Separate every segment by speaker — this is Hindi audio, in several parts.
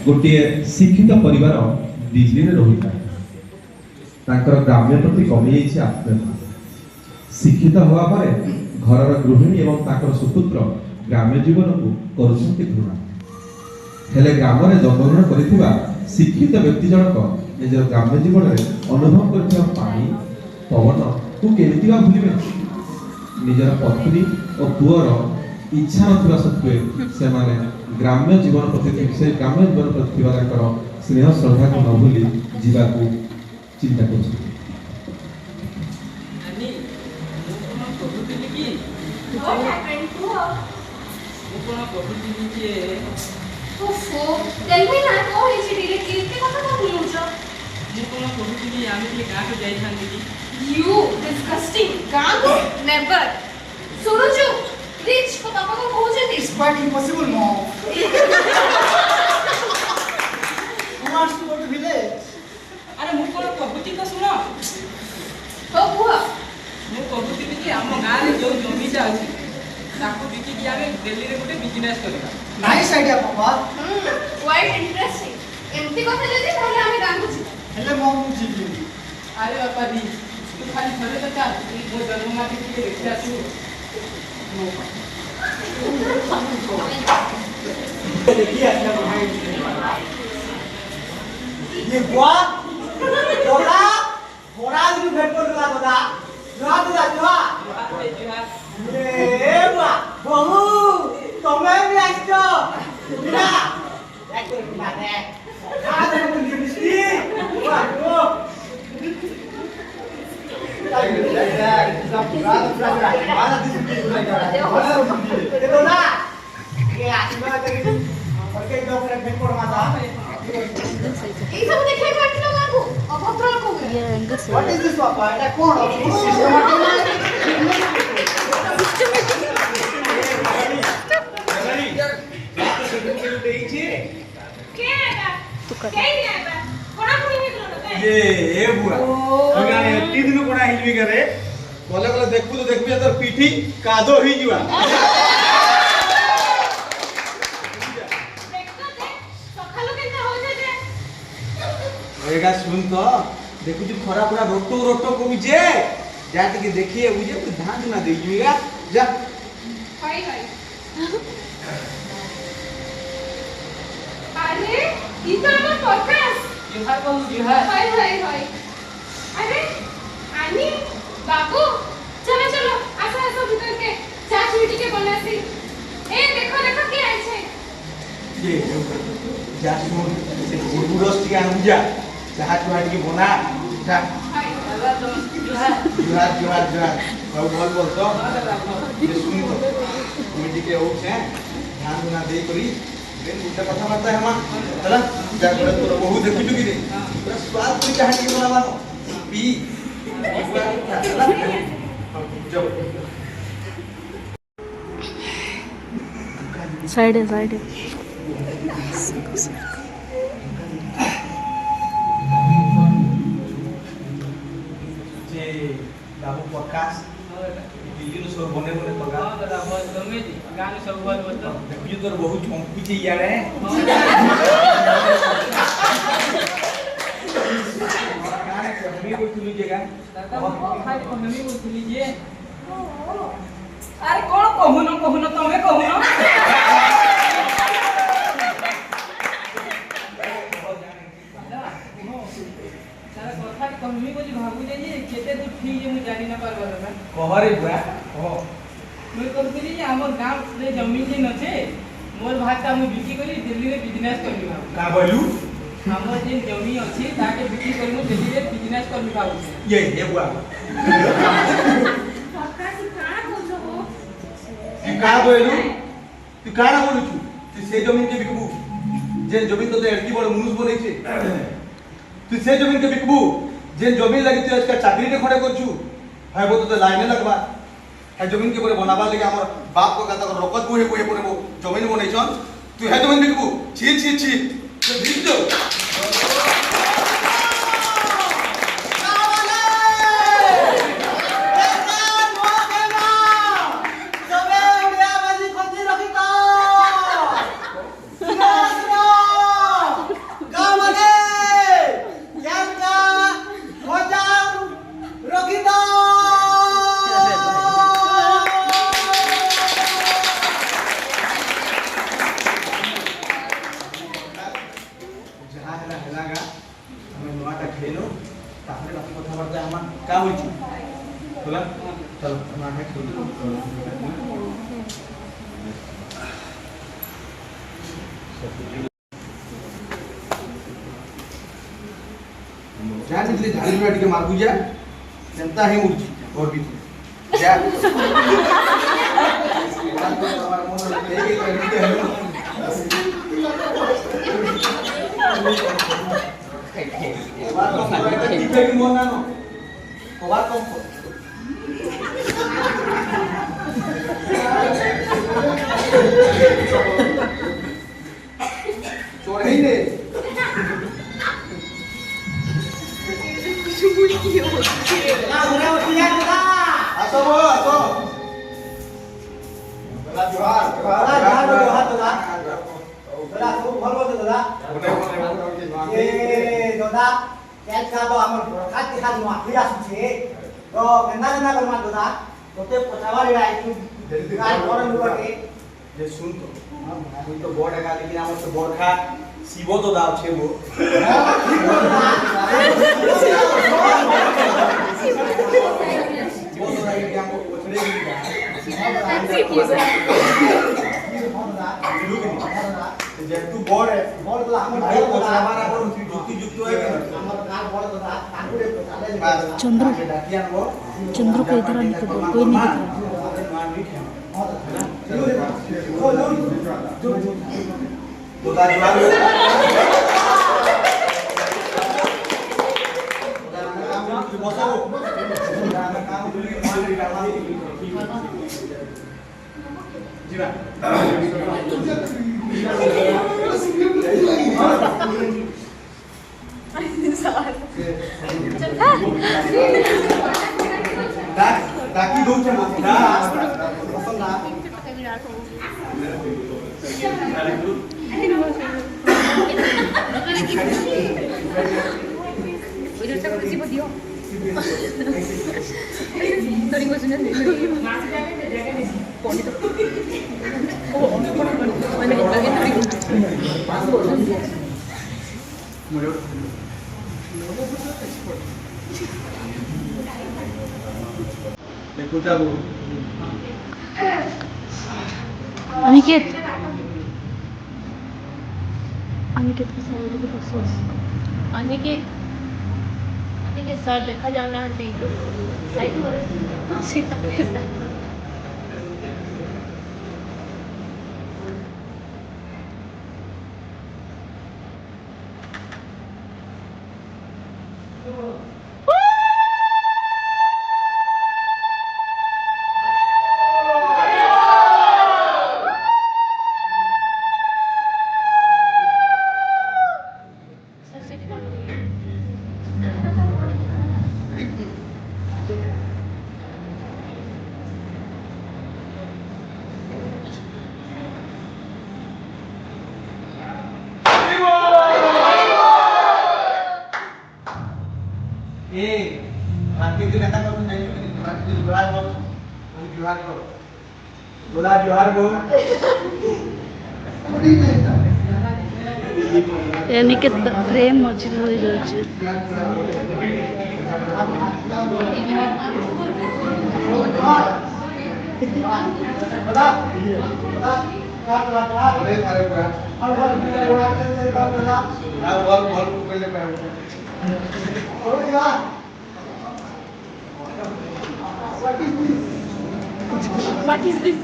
Speaker 1: गोटे शिक्षित परिवार दिल्ली में रही था ग्राम्य प्रति कमी आत्मीयता शिक्षित हवा पर घर गृहिणी एवं ताकर सुपुत्र ग्राम्य जीवन को करुछंती घृणा हेले ग्राम में जन्मग्रहण करिथिबा शिक्षित व्यक्ति जनक निजर ग्राम्य जीवन में अनुभव करथिबा पानी पवन को केमिति बा भूलिबे निजर पत्नी और पुअर इच्छा नथिबा सत्वे से माने ग्राम्य जीवन प्रति से ग्राम्य जीवन प्रति थिबा स्नेह श्रद्धा को न भूली जीवा को चिंता करछथि
Speaker 2: What happened to her? ओफो, tell me ना कौन है चिड़ी के कितने कथा ना बोलूँ जो? You disgusting, गांव never. सुनो जो, rich को पापा को कौन से
Speaker 3: It's quite impossible, mom. Who wants to go to village?
Speaker 4: अरे मुझको कबूती का सुनो
Speaker 2: हो बुआ
Speaker 4: ମୁଁ କହୁଥିଲି କି ଆମ ଗାଁରେ ଯୋଉ ଜମିଟା ଅଛି ତାକୁ ବିକିକି ଆମେ ଦିଲ୍ଲୀରେ ଗୋଟେ ବିଜନେସ୍ କରିବା।
Speaker 3: Nice idea, papa.
Speaker 2: quite interesting. ଏମିତି କଥା ଯଦି ତାହେଲେ ଆମେ ଗାଁକୁ ଯିବା।
Speaker 3: ହେଲେ mom ମୁଁ ଯିବି।
Speaker 4: ଆରେ ବାପା ଦି ତୁ ଖାଲି ଥରେ ତ ଚାଲ ମୋ ଜନ୍ମମାଟି ଟିକେ ଦେଖି ଆସିବୁ।
Speaker 3: देखिए अच्छा भाई ये बुआ बोला बोला भी भेट कर दिला बोला जुआ दिला जुआ ए बुआ बहू तुम्हें भी आइছো ना एक मिनट दे आ दे मुझे मिस्टी बुआ ओ ये आशीर्वाद करके और के डॉक्टर भेट कर माता
Speaker 2: এই সব দেখে কাটি না বাবু অভদ্র লোক
Speaker 5: ये एंगल से
Speaker 3: व्हाट इज दिस पापा এটা কোন
Speaker 2: কে এটা কে এটা কোনা কোনি হইলো না
Speaker 6: ये ए बुआ गाने एती दिन कोना हिलबी करे बोले बोले देखबू तो देखबी तोर पीठी कादो ही जुआ एगा सुन तो देखु जी खरा पूरा रोटो रोटो कमी जे जा टिके देखिए बुझे तू ध्यान ना दे जुइगा जा
Speaker 2: हाय हाय अरे ये तो আমার পডকাস্ট
Speaker 4: जुहार बहु जुहार
Speaker 2: हाय हाय हाय अरे आनी बाबू चलो चलो आसा आसा भीतर के चा छुटी के बनासी ए देखो देखो के आए छे
Speaker 6: ये जा सुन से बुरबुरस टिके आनु जा जहाज वाट की बना जा
Speaker 2: हाय
Speaker 4: बाबा तुम जुहार
Speaker 6: जुहार जुहार जुहार और बोल तो ये सुन तो कमिटी के हो छे ध्यान ना दे करी देन उल्टा कथा बात है हम चला जा करे तो बहुत देखि चुकी रे पूरा स्वाद कोई कहानी बनावा पी चला जाओ
Speaker 5: साइड है
Speaker 6: जे बाबू प्रकाश दिल्ली रो सब बने बने पगा
Speaker 4: दादा बहुत गमे जी गाने सब बहुत बता
Speaker 6: देखियो तोर बहुत चमकुची यारे गाने हमी को तुली जगह
Speaker 4: दादा वो खाली कहमी बोलती जे अरे कौन कहूनो तुम्हें कहूनो सारा कथा कहमी बोली भाबू जे केते तू ठीक जे मु जानि ना पारबा दादा
Speaker 6: कहरे बुआ कह
Speaker 4: मैं कहती जे हमर गांव रे जमीन जे नछे मोर भाता मु बिकी करी दिल्ली रे बिजनेस करबी भाबू
Speaker 6: का बोलू
Speaker 4: हमर जे जमीन अछि ताके बिकी करी मु दिल्ली रे बिजनेस करबी भाबू
Speaker 6: ये बुआ
Speaker 2: काका तू काना बोलछो हो
Speaker 6: तू का बोलू तू काना बोलू तू से जमीन के बिकबू जे जमीन तो एडकी बड़ मनुष्य बनै छे तू से जमीन के बिकबू जे जमीन लगी तू आज का चाकरी ने खड़े करछु है वो तो लाइने लगबा है जमीन के बोले बनाबा लगे हमर बाप को कहता रोकत बुहे बुहे बोले वो जमीन बनै छन तू है जमीन बिकबू छी छी छी तो भिक दो बोले हम का होई छु बोला चलो हम आगे जा निकले झाड़ी में टिके मारबू जा जनता है मुर्ची और भी जा हमारा मन लगे के करते हैं बात को मन ना नो बात को चोर है ने आसो आसो दादा जोहार दादा दादा सब भल बोल दादा ए दादा कैच का तो हमर खात के खात नुआ फिरा सुछे तो गंदा गंदा कर मार दादा तोते पचावा रे आई तू काय कर लुका के जे सुन तो तुई तो बोर्ड का लेकिन हमर तो बोर्ड खा शिवो तो दाव छे वो वो तो राइट के हमको पोछड़े जब तू बोर्ड है बोर्ड तो हमर भाई को हमारा को जुक्ति जुक्ति है हमर कार बोर्ड तो ताकुरे पोछाले
Speaker 5: चंद्र
Speaker 6: डाकिया वो
Speaker 5: चंद्र को इधर आने को बोल कोई नहीं
Speaker 6: Daki dong cuma
Speaker 5: Aniket Aniket के साथ के पास
Speaker 2: अनिकेत अनिकेत सर देखा जाना आंटी सीता बेटा
Speaker 5: अनिकेत प्रेम मझिरे हो जाଉଛି
Speaker 2: What is this?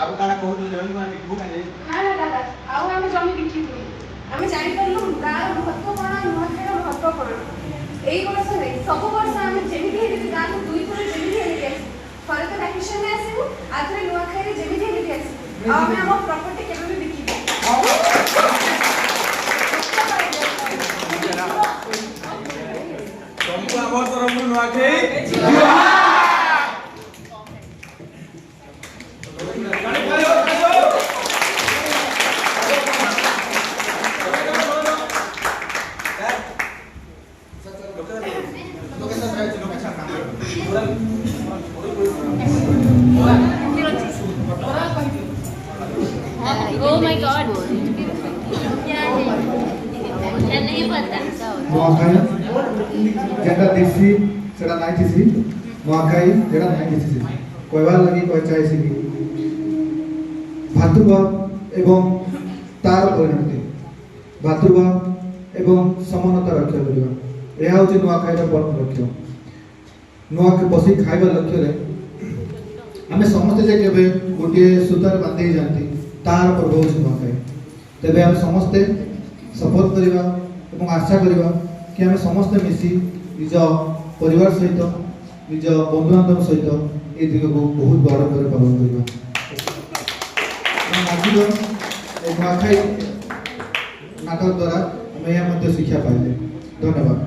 Speaker 6: अब काना कहू जमी माने भूख आने
Speaker 2: ना दादा आउ हम जमी बिकी हम जानि करलु गार महत्व कोन नुआखाईर महत्व कोन एई वर्ष रे सब वर्ष हम जेमिति हेति गार दुई थोर जेमिति हेति फरे तो वैकेशन में आसीबु आथरे नुआखाईर जेमिति हेति आसीबु हम हम प्रॉपर्टी केबे भी बिकी
Speaker 6: तुमको हमर तरफ नुआखाई
Speaker 7: नहीं पता
Speaker 8: नुआखाई जेटा देसी सेटा नाइ थिसी नुआखाई जेटा नाइ थिसी कहबार लगी कह चाहसी कि भातृभाव एवं तार परिणति भातृभाव एवं समानता रक्षा करवा यह हूँ नुआखाई परम लक्ष्य नुआ बसी खाइबा लक्ष्य रे आमे समस्ते जे केबे गोटे सूतर बांधे जानती तार पर्व हूँ नुआखाई तेबे आम समस्ते शपथ करवा एवं आशा करवा कि आम समस्ते मिसी निज परिवार सहित निज बंधु बांधव सहित ये दिन को बहुत बड़ कर पालन करवा आज नुआखाई नाटक द्वारा आम यह शिक्षा पाइले धन्यवाद।